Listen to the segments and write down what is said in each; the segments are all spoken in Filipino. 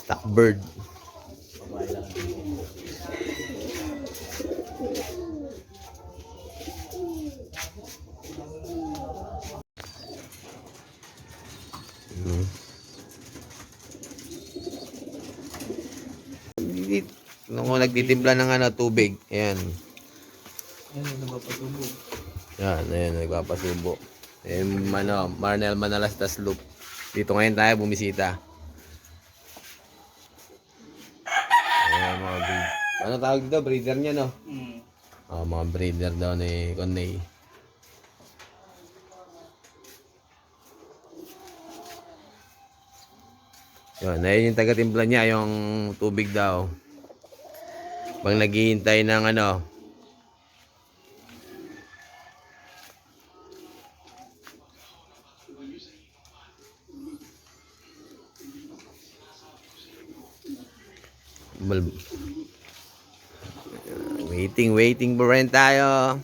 Stock bird. Babae lang. Nung nagtitimpla ng tubig. Ayan. Ayun, nagpapasubo. Ayan, nagpapasubo. Marnel Manalastas Loop. Dito ngayon tayo bumisita. Ayan, mga breed. Ano tawag dito? Breeder niya, no? Mga breeder daw ni Coney. Yun, ayun yung taga-timpla niya, yung tubig daw. Pag naghihintay ng waiting pa rin tayo.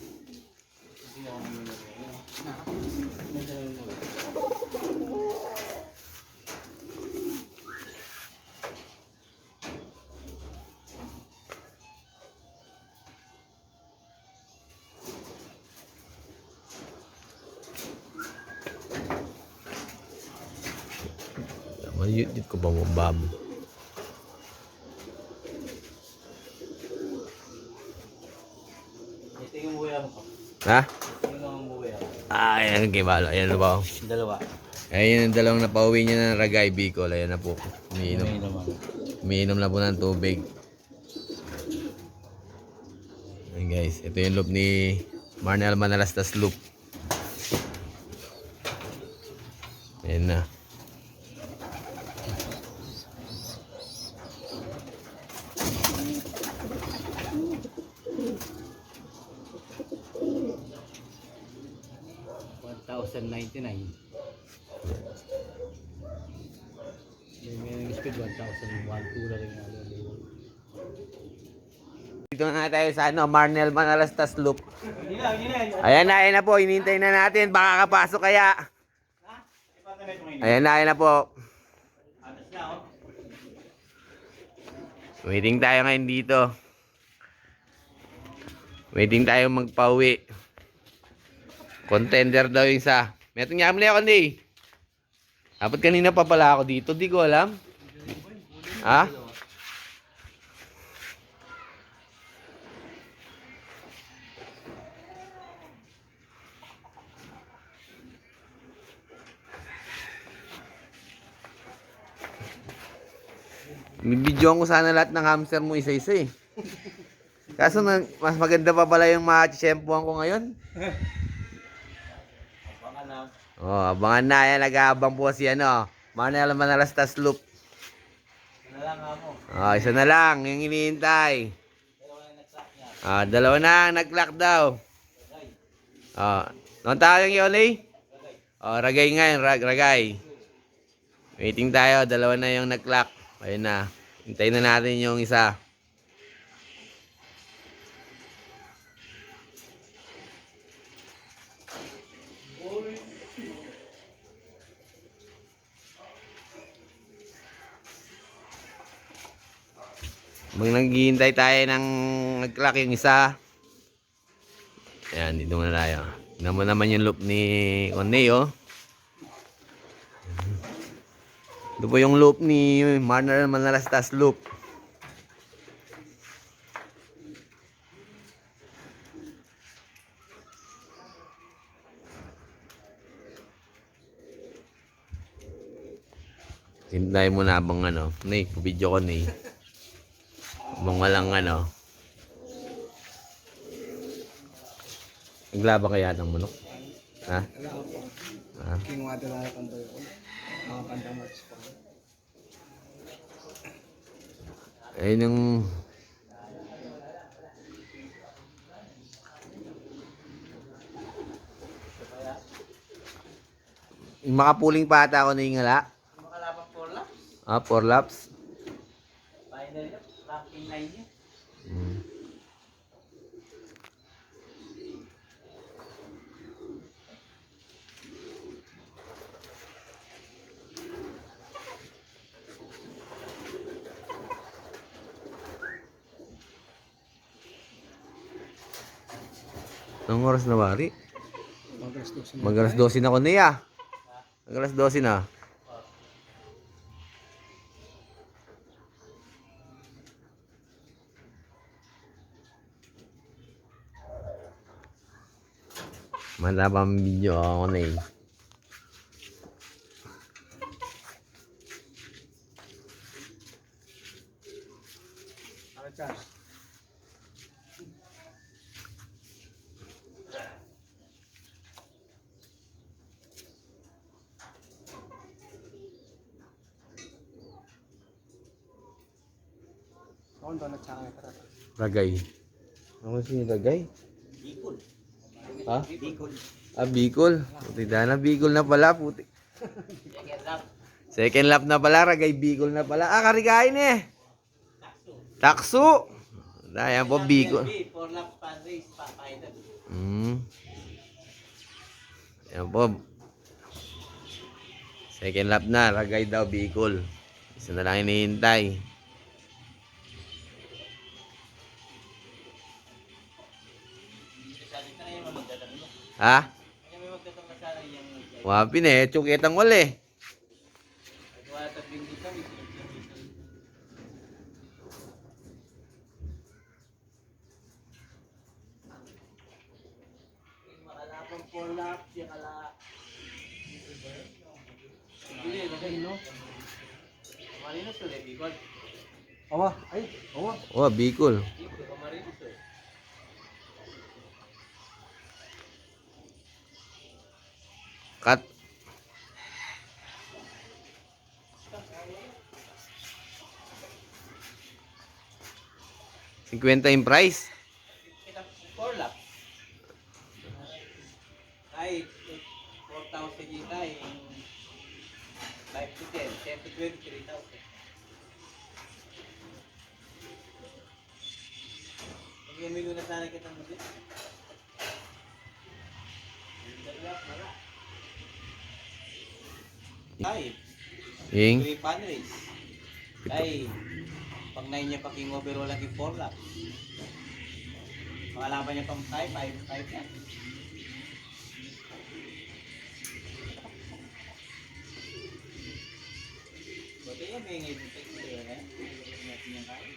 Mayut ko ba mo bab? Ito yung buhay mo. Ha? Ito yung buhay mo. Ayan, kibalo. Ayan ba? Dalawa. Ayun yung dalawang napauwi niya ng Ragay Bicol. Ayan na po. Umiinom na po ng tubig. Ayan guys, ito yung loop ni Marnel Manalastas Loop. Ayan na. $1,099. May speed 1,001. Tula rin nga. Dito na tayo sa Marnel Manalastas Loop. Ayan na po. Hinihintay na natin. Baka kapasok kaya. Ayan na po. Waiting tayo ngayon dito. Waiting tayo magpauwi. Contender daw yung isa. Metong nyamli ako hindi. Dapat kanina pa pala ako dito. Di ko alam. Ha? Bibidyoan ko sana lahat ng hamster mo isa-isa eh. Kaso mas maganda pa pala yung matsyempuhan ko ngayon. Abangan na. Abangan na yan. Nag-aabang po si Marnel Manalastas Loop. Ano lang nga mo. Isa na lang. Yung hinihintay. Dalawa na nag-sack niya. Dalawa na. Nag-lock daw. Noon tayo yung Yoli? Ragay nga yun. Ragay. Waiting tayo. Dalawa na yung nag-lock. Ayun na. Hintayin na natin yung isa. Mag naghihintay tayo ng nag-clock yung isa. Ayan, dito muna tayo. Tignan mo naman yung loop ni Coney, oh. Ito po yung loop ni Marnel Manalastas Loop. Hintay mo na abang Nay, video ko Nay. Abang walang Naglaba kaya ng manok? Ha? Kinuha ito lang ang tayo. Mga pantamats pa. Ayun yung makapuling pata ako na yung ngala. Makalapang 4 laps. 4 laps. Final lap. Ranking 9 niya. Anong oras na bari? Mag-alas 12 na. Mag-alas 12 na ko niya. Mag-alas 12 na. Manabang video ako na eh. Ano dyan? Ako doon at saka ito. Ragay. Ano si Ragay? Bicol. Ha? Bicol. Ah, Bicol. Puti na Bicol na pala, puti. Second lap na pala, Ragay Bicol na pala. Ah, karigain eh. Takso. Ayan po, Bicol. 4 laps pa race, papaitan. Ayan po. Second lap na, Ragay daw, Bicol. Isa na lang hinihintay. Ha? Wapin eh, tsukitang wala eh. Makalapang 4 laps, yung kala. Marinos ulit, Bicol. Awa, ay, awa. Oh, Bicol. Marinos ulit. Cut. $50 yung price. 4 laps. Ay, 4,000 yun tayo. 5 to 10, 10 to 20, 3,000. Mag-emigo na sana kitang mabit. Ay, Yung 3 pan race. Ay, pag 9 niya pa king overall lagi 4 laps. Makalaban niya pang 5 yan. Buti yan, may ngayon ito yun eh. Natin yung kaya.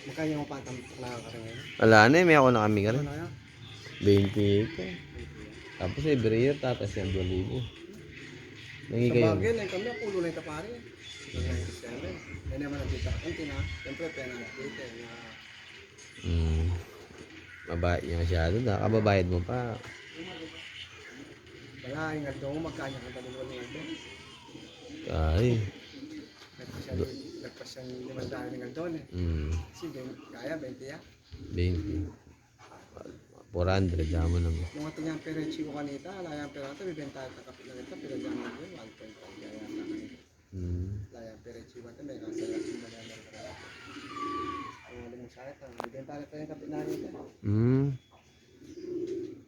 Magkano yung patang nakakara ngayon? wala na eh, may ako na kami ka rin. Ano yan? 28 eh. Tapos every year, tatas yan 2,000. Nangi Sa kayo. bagay, na kami, pulo na ito pare. 97. Yan naman ang dito. Ang tina, siyempre, penalty dito. Mabait niya masyado na. Kababayad mo pa. Wala, ingat doon, magkanya ka dalawa ng ito. Ay. Nagpas siyang 500 ng doon eh. Kasi kaya, 20 ya. 20. 400, damo naman. Yung ating yung perechi ko kanita, layang perata, bibenta at kapit lang ito, pero dyan lang yun, 1.5 kaya yata kanita. Layang perechi ko ito, may kasaya yung magandang perata. Ang alam mo sa ito, bibenta ito yung kapit lang ito.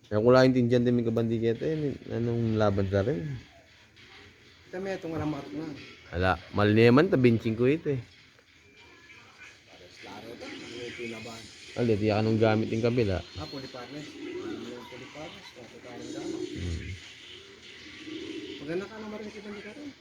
Kaya kung lang intindihan din may kabandi kita eh. Anong laban sa rin? Ito may itong walang matok na. Hala, mali naman, tabinsing ko ito eh. Pares laro ito, may pinabahan. Alit, iya ka nung gamit yung kabila. Pulipanes. Pulipanes, kung ito ka rin gano'n. Maganda ka naman rin kita hindi ka rin.